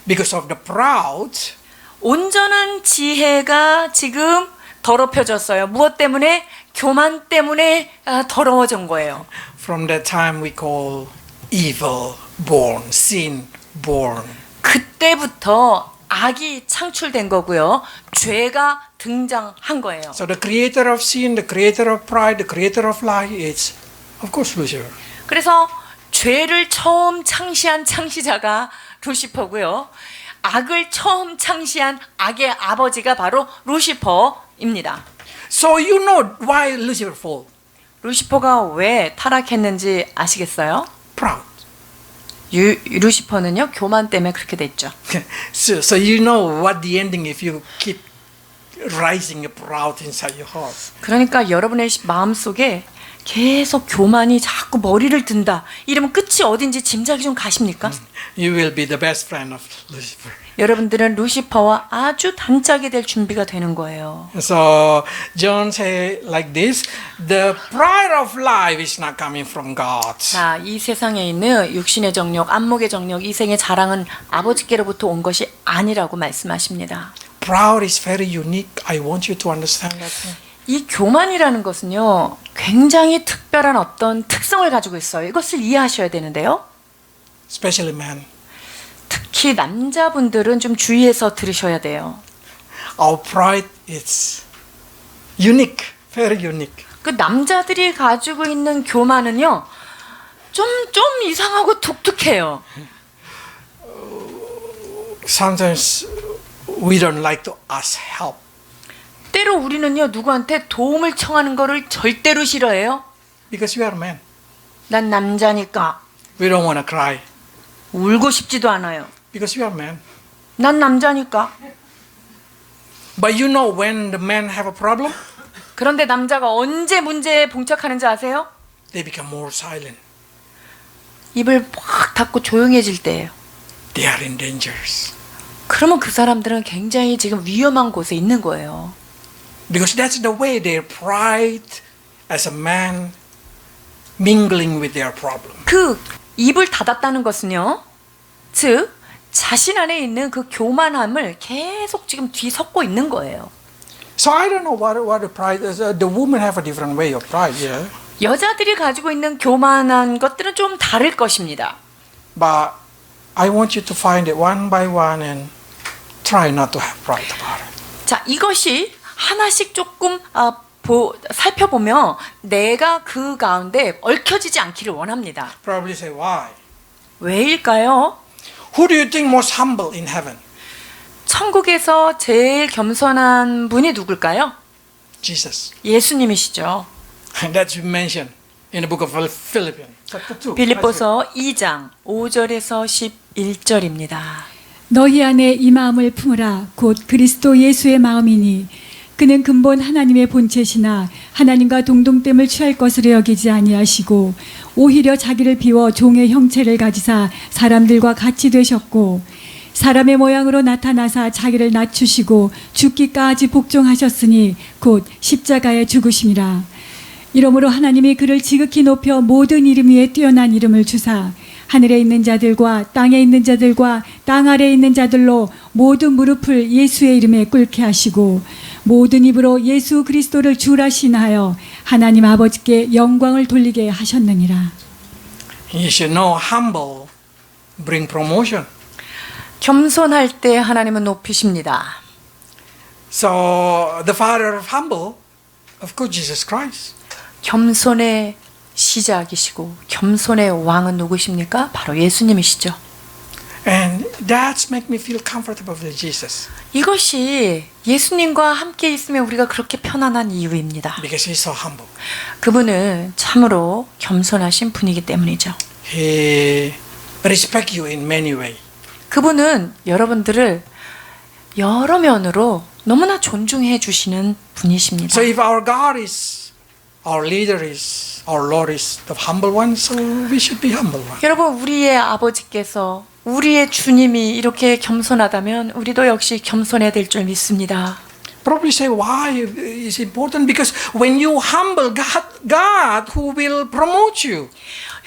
because of the proud, 온전한 지혜가 지금 더럽혀졌어요. 무엇 때문에? 교만 때문에 더러워진 거예요. from that time we call evil born, sin born. 그때부터 악이 창출된 거고요. 죄가 등장한 거예요. So the creator of sin, the creator of pride, the creator of lie is, of course, Lucifer. 그래서 죄를 처음 창시한 창시자가 루시퍼고요. 악을 처음 창시한 악의 아버지가 바로 루시퍼입니다. So you know why Lucifer fall? 루시퍼가 왜 타락했는지 아시겠어요? Proud. 루시퍼는요 교만 때문에 그렇게 됐죠. So you know what the ending if you keep rising proud inside your heart. 그러니까 여러분의 마음속에 계속 교만이 자꾸 머리를 든다. 이러면 끝이 어딘지 짐작이 좀 가십니까? You will be the best friend of Lucifer. 여러분들은 루시퍼와 아주 단짝이 될 준비가 되는 거예요. So John say like this, the pride of life is not coming from God. 자, 이 세상에 있는 육신의 정욕, 안목의 정욕, 이생의 자랑은 아버지께로부터 온 것이 아니라고 말씀하십니다. Proud is very unique. I want you to understand that. 이 교만이라는 것은요, 굉장히 특별한 어떤 특성을 가지고 있어요. 이것을 이해하셔야 되는데요. Especially men. 특히 남자분들은 좀 주의해서 들으셔야 돼요. Our pride is unique, very unique. 그 남자들이 가지고 있는 교만은요, 좀 이상하고 독특해요. Sometimes we don't like to ask help. 때로 우리는요, 누구한테 도움을 청하는 거를 절대로 싫어해요. Because we are men. 난 남자니까 We don't want to cry. 울고 싶지도 않아요. Because we are men. 난 남자니까. But you know when the men have a problem, 그런데 남자가 언제 문제에 봉착하는지 아세요? they become more silent. 입을 확 닫고 조용해질 때예요. They are in dangers. 그러면 그 사람들은 굉장히 지금 위험한 곳에 있는 거예요. Because that's the way their pride as a man mingling with their problem. 그 입을 닫았다는 것은요, 즉 자신 안에 있는 그 교만함을 계속 지금 뒤섞고 있는 거예요. So I don't know what the pride is. The women have a different way of pride, yeah. 여자들이 가지고 있는 교만한 것들은 좀 다를 것입니다. But I want you to find it one by one and try not to have pride about it. 자, 이것이 하나씩 조금 살펴보면 내가 그 가운데 얽혀지지 않기를 원합니다. Probably say, why? 왜일까요? Who do you think most humble in heaven? 천국에서 제일 겸손한 분이 누굴까요? Jesus. 예수님이시죠. And that's mentioned in the book of Philippians, chapter 2. 빌립보서 2장 5절에서 11절입니다. 너희 안에 이 마음을 품으라 곧 그리스도 예수의 마음이니 그는 근본 하나님의 본체시나 하나님과 동등됨을 취할 것으로 여기지 아니하시고 오히려 자기를 비워 종의 형체를 가지사 사람들과 같이 되셨고 사람의 모양으로 나타나사 자기를 낮추시고 죽기까지 복종하셨으니 곧 십자가에 죽으심이라. 이러므로 하나님이 그를 지극히 높여 모든 이름 위에 뛰어난 이름을 주사 하늘에 있는 자들과 땅에 있는 자들과 땅 아래에 있는 자들로 모든 무릎을 예수의 이름에 꿇게 하시고 모든 입으로 예수 그리스도를 주라 신하여 하나님 아버지께 영광을 돌리게 하셨느니라. You should know humble bring promotion. 겸손할 때 하나님은 높이십니다. So the father of humble, of course, Jesus Christ. 겸손의 시작이시고 겸손의 왕은 누구십니까? 바로 예수님이시죠. And that's make me feel comfortable with Jesus. 이것이 예수님과 함께 있으면 우리가 그렇게 편안한 이유입니다. Because he's so humble. 그분은 참으로 겸손하신 분이기 때문이죠. He respect you in many ways. 그분은 여러분들을 여러 면으로 너무나 존중해 주시는 분이십니다. So if our God is, our leader is, our Lord is the humble one, so we should be humble one. 여러분, 우리의 아버지께서 우리의 주님이 이렇게 겸손하다면 우리도 역시 겸손해야 될 줄 믿습니다. Probably say why is important because when you humble God who will promote you.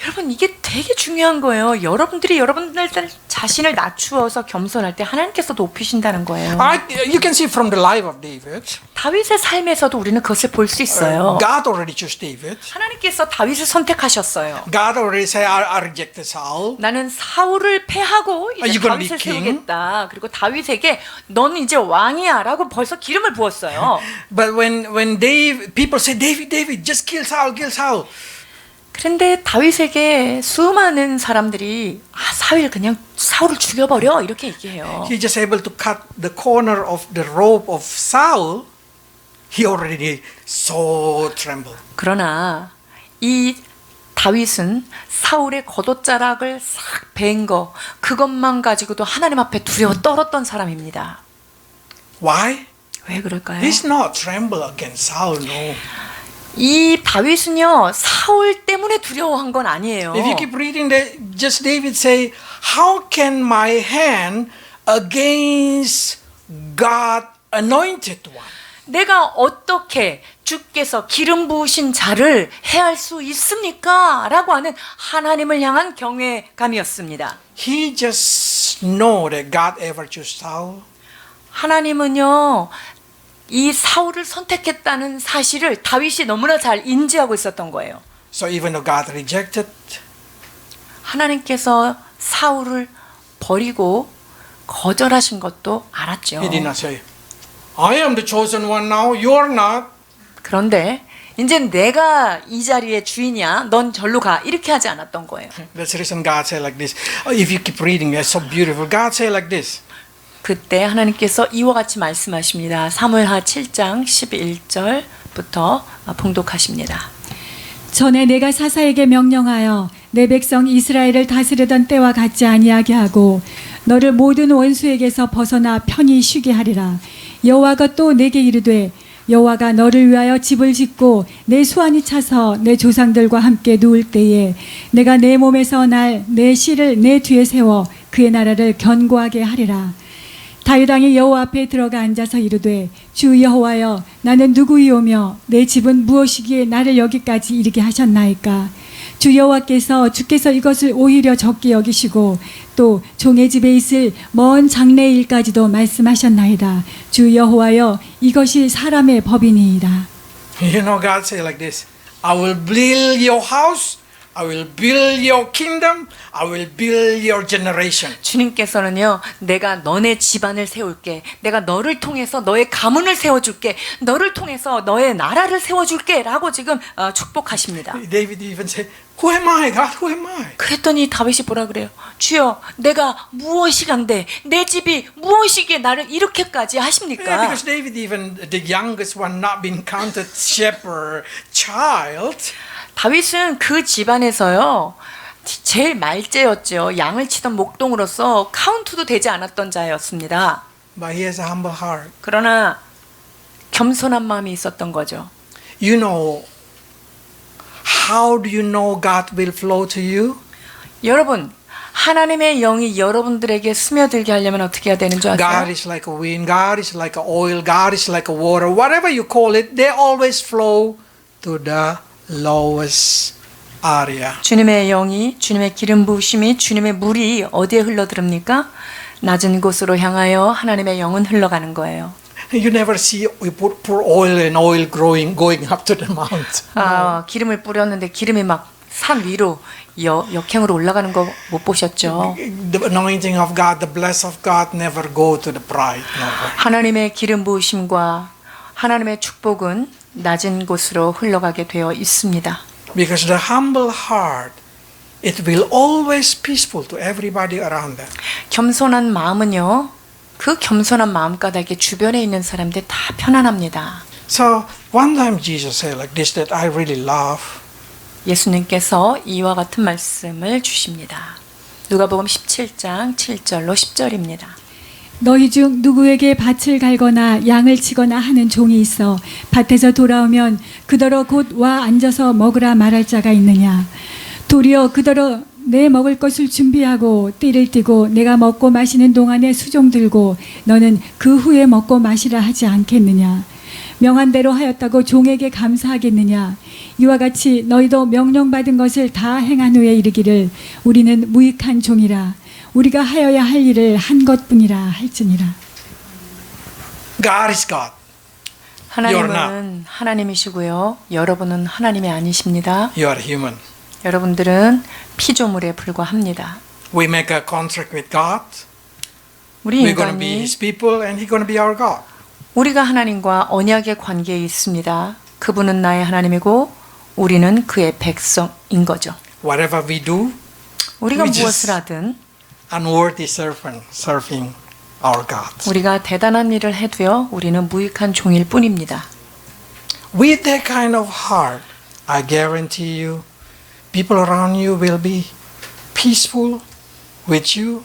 여러분, 이게 되게 중요한 거예요. 여러분들이 여러분들 자신을 낮추어서 겸손할 때 하나님께서 높이신다는 거예요. You can see from the life of David. 다윗의 삶에서도 우리는 그것을 볼 수 있어요. God already chose David. 하나님께서 다윗을 선택하셨어요. God already said, I rejected Saul. 나는 사울을 패하고 이제 You're gonna be 다윗을 king? 세우겠다. 그리고 다윗에게 너는 이제 왕이야라고 벌써 기름을 부었어요. But when people say, David, just kill Saul. 그런데 다윗에게 수많은 사람들이 사울을 죽여버려 이렇게 얘기해요. He just able to cut the corner of the robe of Saul. He already so trembled. 그러나 이 다윗은 사울의 겉옷자락을 싹 베인 거 그것만 가지고도 하나님 앞에 두려워 떨었던 사람입니다. Why? 왜 그럴까요? He's not tremble against Saul, no. 이 다윗은요 사울 때문에 두려워한 건 아니에요. If you keep reading that, just David say, how can my hand against God anointed one? 내가 어떻게 주께서 기름 부으신 자를 해할 수 있습니까? 라고 하는 하나님을 향한 경외감이었습니다. He just know that God ever chose Saul. 하나님은요 이 사울을 선택했다는 사실을 다윗이 너무나 잘 인지하고 있었던 거예요. So even though God rejected, 하나님께서 사울을 버리고 거절하신 것도 알았죠. he did not say, I am the chosen one now, you are not. 그런데 이제 내가 이 자리의 주인이야. 넌 절로 가. 이렇게 하지 않았던 거예요. That's the reason God said like this. If you keep reading, it's so beautiful. God said like this. 그때 하나님께서 이와 같이 말씀하십니다. 사무엘하 7장 11절부터 봉독하십니다. 전에 내가 사사에게 명령하여 내 백성 이스라엘을 다스리던 때와 같지 아니하게 하고 너를 모든 원수에게서 벗어나 편히 쉬게 하리라. 여호와가 또 내게 이르되 여호와가 너를 위하여 집을 짓고 내 수완이 차서 내 조상들과 함께 누울 때에 내가 내 몸에서 날 내 씨를 내 뒤에 세워 그의 나라를 견고하게 하리라. 다윗 왕이 여호와 앞에 들어가 앉아서 이르되 주 여호와여 나는 누구이오며 내 집은 무엇이기에 나를 여기까지 이르게 하셨나이까. 주 여호와께서 주께서 이것을 오히려 적게 여기시고 또 종의 집에 있을 먼 장래의 일까지도 말씀하셨나이다. 주 여호와여 이것이 사람의 법이니이다. You know, God say like this. I will build your house. I will build your kingdom. I will build your generation. 주님께서는요, 내가 너네 집안을 세울게. 내가 너를 통해서 너의 가문을 세워줄게. 너를 통해서 너의 나라를 세워줄게. 라고 지금 축복하십니다. David even said, Who am I, God? Who am I? 그랬더니 다윗이 뭐라 그래요? 주여, 내가 무엇이간데 내 집이 무엇이기에 나를 이렇게까지 Yeah, 하십니까? because David, even the youngest one, not been counted shepherd child, 다윗은 그 집안에서요, 제일 말째였죠. 양을 치던 목동으로서 카운트도 되지 않았던 자였습니다. but he has a humble heart. 그러나 겸손한 마음이 있었던 거죠. You know, how do you know God will flow to you? 여러분, 하나님의 영이 여러분들에게 스며들게 하려면 어떻게 해야 되는 줄 God 아세요? is like a wind, God is like a oil, God is like a water, whatever you call it, they always flow to the lowest area. 주님의 영이, 주님의 기름 부으심이, 주님의 물이 어디에 흘러들습니까? 낮은 곳으로 향하여 하나님의 영은 흘러가는 거예요. You never see we pour oil and oil growing, going up to the mount. 기름을 뿌렸는데 기름이 막 산 위로 역행으로 올라가는 거 못 보셨죠? The anointing of God, the bless of God never go to the pride. Never. 하나님의 기름 부으심과 하나님의 축복은 낮은 곳으로 흘러가게 되어 있습니다. Because the humble heart, it will always peaceful to everybody around them. 겸손한 마음은요, 그 겸손한 마음가닥에 주변에 있는 사람들 다 편안합니다. So one time Jesus said like this that I really love. 예수님께서 이와 같은 말씀을 주십니다. 누가복음 17장 7절로 10절입니다. 너희 중 누구에게 밭을 갈거나 양을 치거나 하는 종이 있어 밭에서 돌아오면 그더러 곧 와 앉아서 먹으라 말할 자가 있느냐. 도리어 그더러 내 먹을 것을 준비하고 띠를 띠고 내가 먹고 마시는 동안에 수종 들고 너는 그 후에 먹고 마시라 하지 않겠느냐. 명한 대로 하였다고 종에게 감사하겠느냐. 이와 같이 너희도 명령받은 것을 다 행한 후에 이르기를 우리는 무익한 종이라. 우리가 하여야 할 일을 한 것뿐이라 할지니라. God is God. 하나님은 하나님이시고요. 여러분은 하나님이 아니십니다. You are human. 여러분들은 피조물에 불과합니다. We make a contract with God. 우리 We're going to be 인간이 His people and He's going to be our God. 우리가 하나님과 언약의 관계에 있습니다. 그분은 나의 하나님이고 우리는 그의 백성인 거죠. Whatever we do, 우리가 We just- 무엇을 하든 unworthy servant serving our God. 우리가 대단한 일을 해도요. 우리는 무익한 종일 뿐입니다. With that kind of heart, I guarantee you, people around you will be peaceful with you,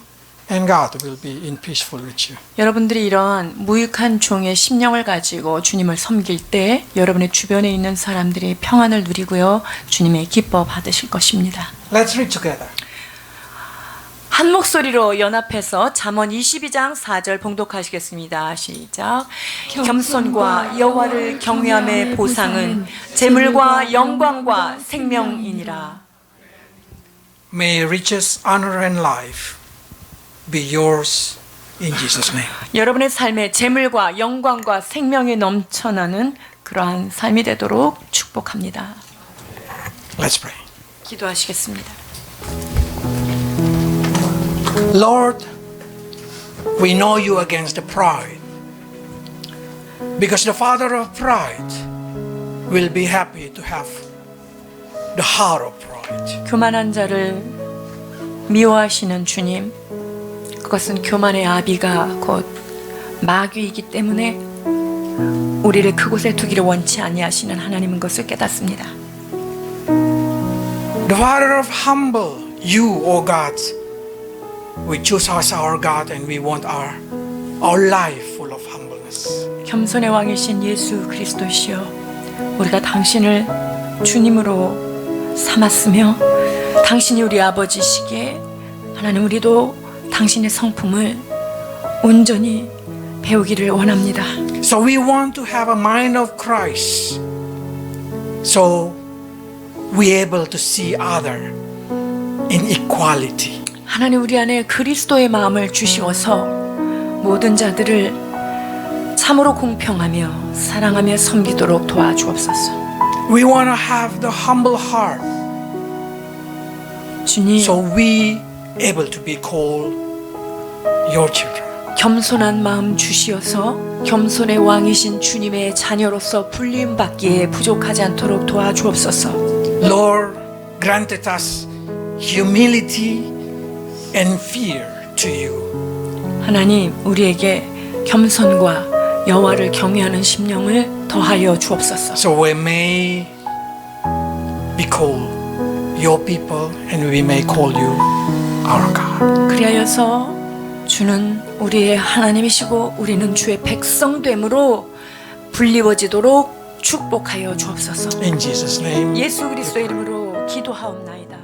and God will be in peaceful with you. 여러분들이 이러한 무익한 종의 심령을 가지고 주님을 섬길 때 여러분의 주변에 있는 사람들이 평안을 누리고요. 주님의 기뻐 받으실 것입니다. Let's read together. 한 목소리로 연합해서 잠언 22장 4절 봉독하시겠습니다. 시작. 겸손과 여호와를 경외함의 보상은 재물과 영광과 생명이니라. May riches, honor, and life be yours in Jesus' name. 여러분의 삶에 재물과 영광과 생명이 넘쳐나는 그러한 삶이 되도록 축복합니다. Let's pray. 기도하시겠습니다. Lord, we know you against the pride, because the father of pride will be happy to have the heart of pride. 교만한 자를 미워하시는 주님, 그것은 교만의 아비가 곧 마귀이기 때문에 우리를 그곳에 두기를 원치 아니하시는 하나님인 것을 깨닫습니다. The father of humble, you, O God, we choose as our God and we want our life full of humbleness. 겸손의 왕이신 예수 그리스도시여, 우리가 당신을 주님으로 삼았으며 당신이 우리 아버지시기에 하나님 우리도 당신의 성품을 온전히 배우기를 원합니다. So we want to have a mind of Christ, so we able to see other in equality. 하나님 우리 안에 그리스도의 마음을 주시어서 모든 자들을 참으로 공평하며 사랑하며 섬기도록 도와주옵소서. We want to have the humble heart, 주님, so we able to be called your children. 겸손한 마음 주시어서 겸손의 왕이신 주님의 자녀로서 불림 받기에 부족하지 않도록 도와주옵소서. Lord, granted us humility and fear to you. 하나님, 우리에게 겸손과 여호와를 경외하는 심령을 더하여 주옵소서. So we may be called your people and we may call you our God. 그리하여서 주는 우리의 하나님이시고 우리는 주의 백성됨으로 불리워지도록 축복하여 주옵소서. In Jesus' name. 예수 그리스도의 이름으로 기도하옵나이다.